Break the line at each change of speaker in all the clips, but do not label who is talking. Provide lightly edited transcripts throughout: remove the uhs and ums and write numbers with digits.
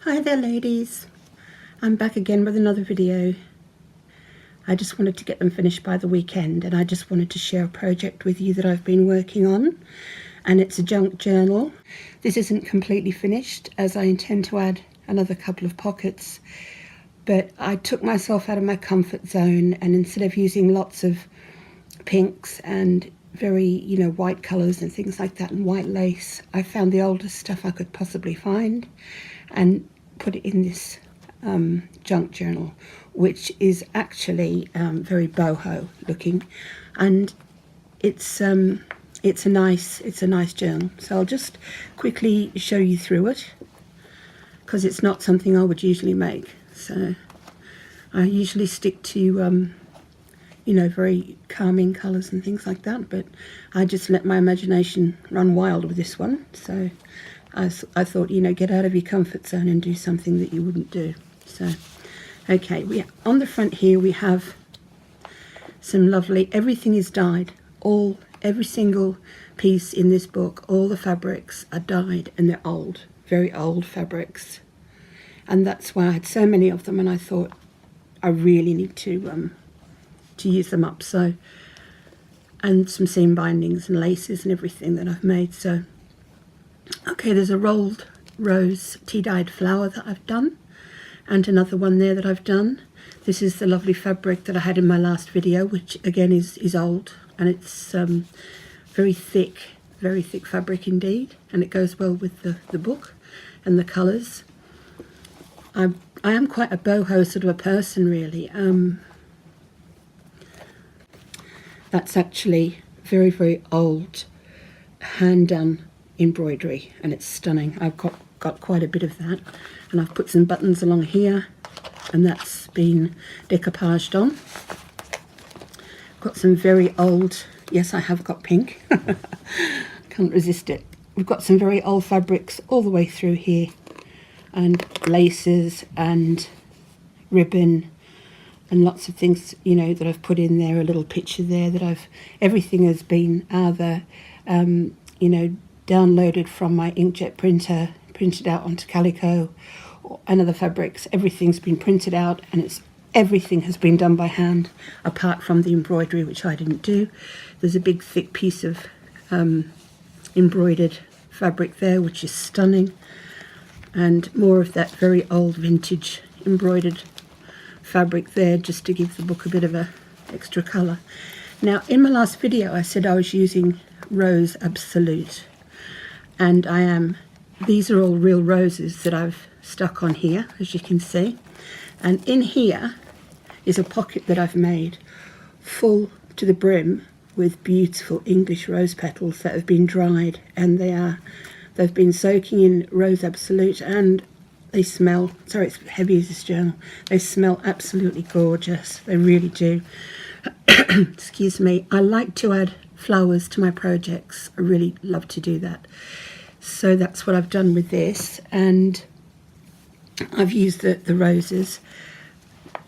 Hi there ladies, I'm back again with another video. I just wanted to get them finished by the weekend, and I just wanted to share a project with you that I've been working on, and it's a junk journal. This isn't completely finished as I intend to add another couple of pockets, but I took myself out of my comfort zone, and instead of using lots of pinks and very white colours and things like that and white lace, I found the oldest stuff I could possibly find and put it in this junk journal, which is actually very boho looking, and it's a nice journal. So I'll just quickly show you through it, because it's not something I would usually make. So I usually stick to very calming colours and things like that, but I just let my imagination run wild with this one. So I thought, get out of your comfort zone and do something that you wouldn't do. So, okay, on the front here we have some lovely, everything is dyed. Every single piece in this book, all the fabrics are dyed, and they're old, very old fabrics. And that's why I had so many of them, and I thought I really need to use them up. So, and some seam bindings and laces and everything that I've made. So, okay, there's a rolled rose tea-dyed flower that I've done, and another one there that I've done. This is the lovely fabric that I had in my last video, which again is old, and it's very thick fabric indeed, and it goes well with the book and the colours. I am quite a boho sort of a person, really. That's actually very old hand done embroidery, and it's stunning. I've got quite a bit of that, and I've put some buttons along here, and that's been decoupaged on. Got some very old, yes, I have got pink. Can't resist it. We've got some very old fabrics all the way through here, and laces and ribbon and lots of things that I've put in there. A little picture there that everything has been either downloaded from my inkjet printer, printed out onto calico and other fabrics. Everything's been printed out, and everything has been done by hand, apart from the embroidery, which I didn't do. There's a big thick piece of embroidered fabric there, which is stunning, and more of that very old vintage embroidered fabric there, just to give the book a bit of a extra colour. Now, in my last video I said I was using Rose Absolute, and I am. These are all real roses that I've stuck on here, as you can see, and in here is a pocket that I've made full to the brim with beautiful English rose petals that have been dried, and they've been soaking in Rose Absolute, and they smell, sorry it's heavy as this journal, they smell absolutely gorgeous. They really do. Excuse me. I like to add flowers to my projects. I really love to do that. So that's what I've done with this, and I've used the roses,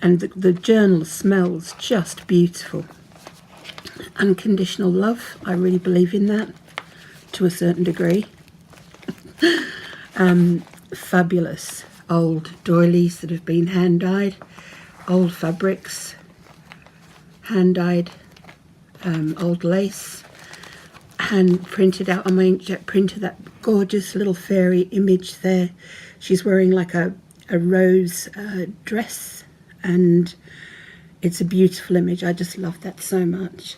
and the journal smells just beautiful. Unconditional love, I really believe in that to a certain degree. Fabulous old doilies that have been hand dyed, old fabrics, hand dyed, old lace, hand printed out on my inkjet printer, that gorgeous little fairy image there. She's wearing like a rose dress, and it's a beautiful image. I just love that so much.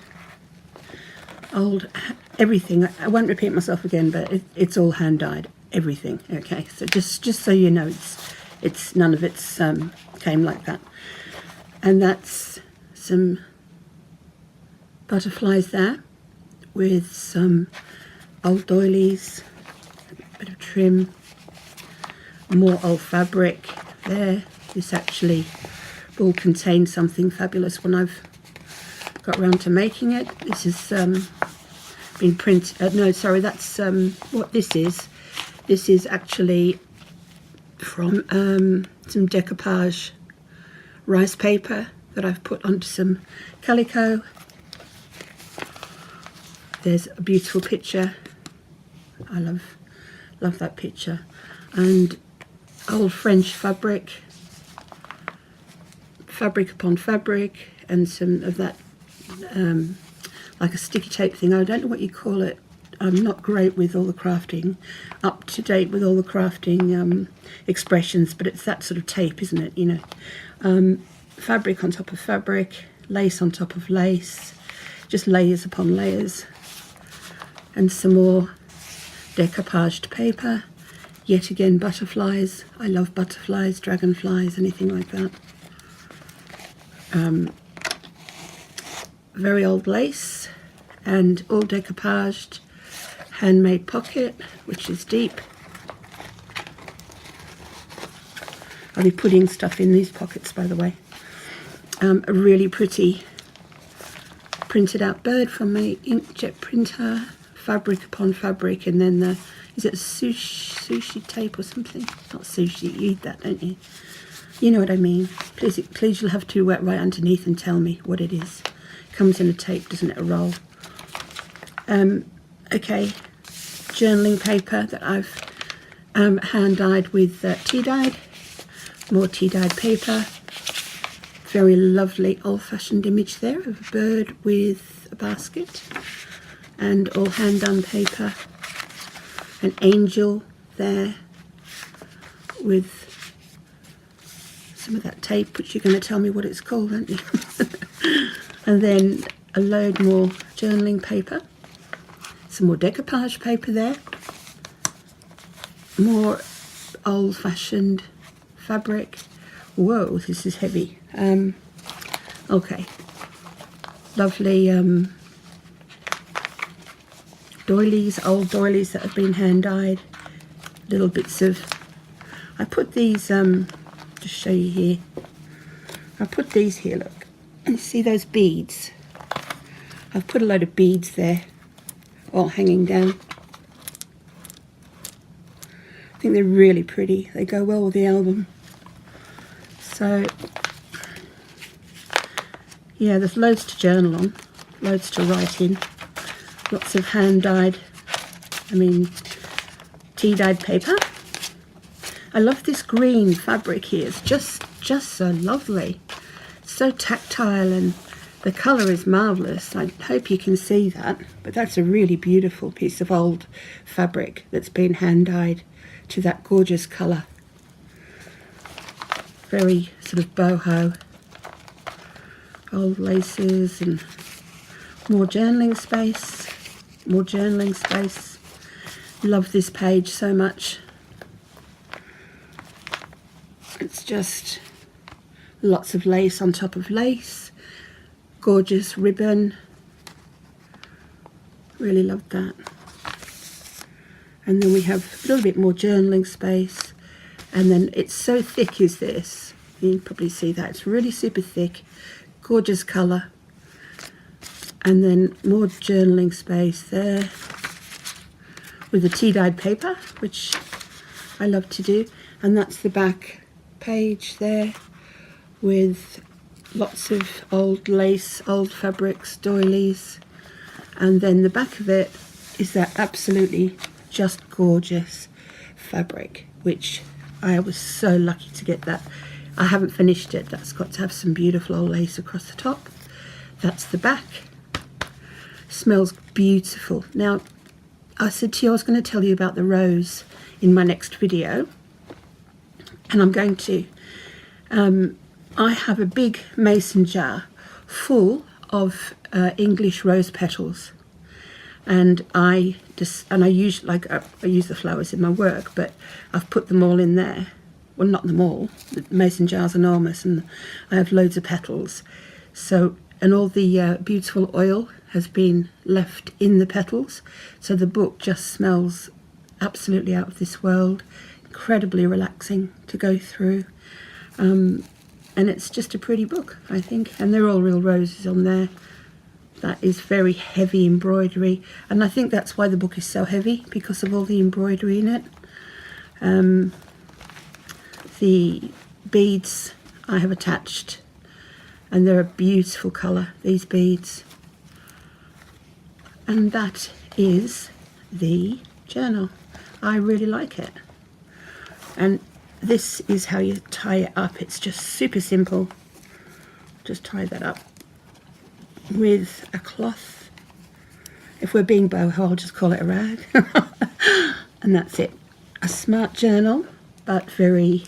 Old everything. I won't repeat myself again, but it's all hand dyed, everything. Okay, so just so you know, it's none of it's came like that. And that's some butterflies there with some old doilies, a bit of trim, more old fabric there. This actually will contain something fabulous when I've got around to making it. This has been printed, no sorry, that's what this is. This is actually from some decoupage rice paper that I've put onto some calico. There's a beautiful picture. I love that picture, and old French fabric upon fabric, and some of that like a sticky tape thing. I don't know what you call it. I'm not great with all the crafting, up to date with all the crafting expressions, but it's that sort of tape, isn't it? You know, fabric on top of fabric, lace on top of lace, just layers upon layers, and some more decoupaged paper. Yet again, butterflies. I love butterflies, dragonflies, anything like that. Very old lace, and all decoupaged, handmade pocket, which is deep. I'll be putting stuff in these pockets, by the way. A really pretty printed out bird from my inkjet printer, fabric upon fabric, and then the, is it sushi tape or something? Not sushi, you eat that, don't you? You know what I mean. Please you'll have to write underneath and tell me what it is. Comes in a tape, doesn't it, a roll? Okay, journaling paper that I've hand dyed with tea dyed. More tea dyed paper. Very lovely old-fashioned image there of a bird with a basket, and all hand done paper. An angel there with some of that tape, which you're going to tell me what it's called, aren't you? And then a load more journaling paper, some more decoupage paper there, more old-fashioned fabric. Whoa, this is heavy. Okay, lovely doilies, old doilies that have been hand dyed. Little bits of, I put these, just show you here. I put these here, look. And see those beads? I've put a load of beads there, all hanging down. I think they're really pretty. They go well with the album. So, yeah, there's loads to journal on, loads to write in. Lots of hand-dyed, tea-dyed paper. I love this green fabric here. It's just so lovely. So tactile, and the colour is marvellous. I hope you can see that, but that's a really beautiful piece of old fabric that's been hand-dyed to that gorgeous colour. Very sort of boho. Old laces and more journaling space. More journaling space. Love this page so much. It's just lots of lace on top of lace. Gorgeous ribbon. Really love that. And then we have a little bit more journaling space. And then it's so thick is this. You can probably see that. It's really super thick. Gorgeous colour. And then more journaling space there. With the tea-dyed paper, which I love to do. And that's the back page there, with lots of old lace, old fabrics, doilies, and then the back of it is that absolutely just gorgeous fabric, which I was so lucky to get that. I haven't finished it. That's got to have some beautiful old lace across the top. That's the back. Smells beautiful. Now, I said to you I was going to tell you about the rose in my next video, and I'm going to. I have a big mason jar full of English rose petals, and I use the flowers in my work, but I've put them all in there. Well, not them all. The mason jar's enormous, and I have loads of petals. So, and all the beautiful oil has been left in the petals, so the book just smells absolutely out of this world. Incredibly relaxing to go through, and it's just a pretty book, I think. And they're all real roses on there. That is very heavy embroidery, and I think that's why the book is so heavy, because of all the embroidery in it. The beads I have attached, and they're a beautiful colour, these beads. And that is the journal. I really like it. And this is how you tie it up. It's just super simple. Just tie that up with a cloth. If we're being boho, I'll just call it a rag. And that's it. A smart journal, but very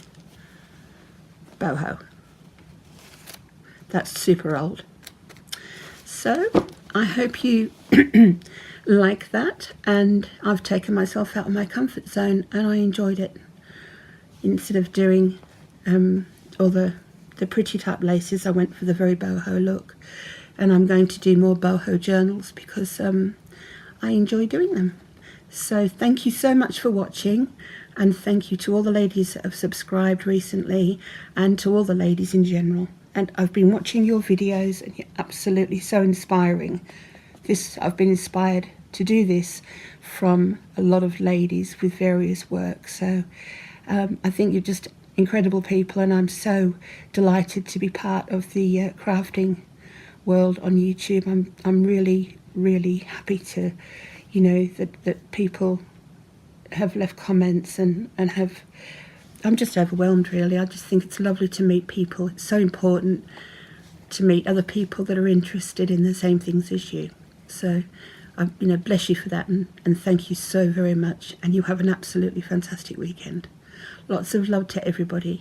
boho. That's super old. So I hope you like that, and I've taken myself out of my comfort zone and I enjoyed it. Instead of doing all the pretty type laces, I went for the very boho look, and I'm going to do more boho journals because I enjoy doing them. So thank you so much for watching, and thank you to all the ladies that have subscribed recently, and to all the ladies in general. And I've been watching your videos and you're absolutely so inspiring. I've been inspired to do this from a lot of ladies with various work. So I think you're just incredible people, and I'm so delighted to be part of the crafting world on YouTube. I'm really, really happy to, you know, that people have left comments and have. I'm just overwhelmed, really. I just think it's lovely to meet people. It's so important to meet other people that are interested in the same things as you. So, you know, bless you for that, and thank you so very much. And you have an absolutely fantastic weekend. Lots of love to everybody.